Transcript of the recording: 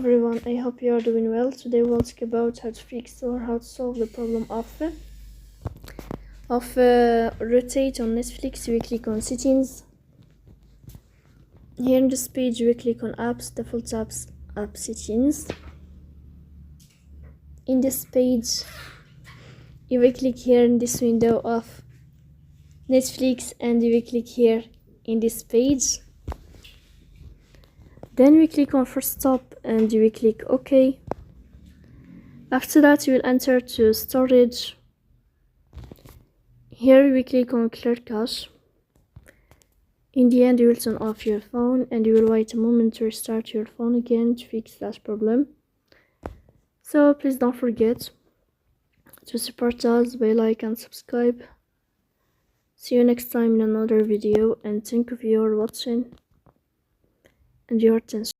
everyone, I hope you are doing well. Today we'll talk about how to fix or how to solve the problem of rotate on Netflix. We click on settings. Here in this page we click on apps, default apps, app settings. In this page you will click here in this window of Netflix and you will click here in this page. Then we click on first stop and you will click OK. After that you will enter to storage. Here we click on clear cache. In the end you will turn off your phone and you will wait a moment to restart your phone again to fix that problem. So please don't forget to support us by like and subscribe. See you next time in another video and thank you for your watching and your attention.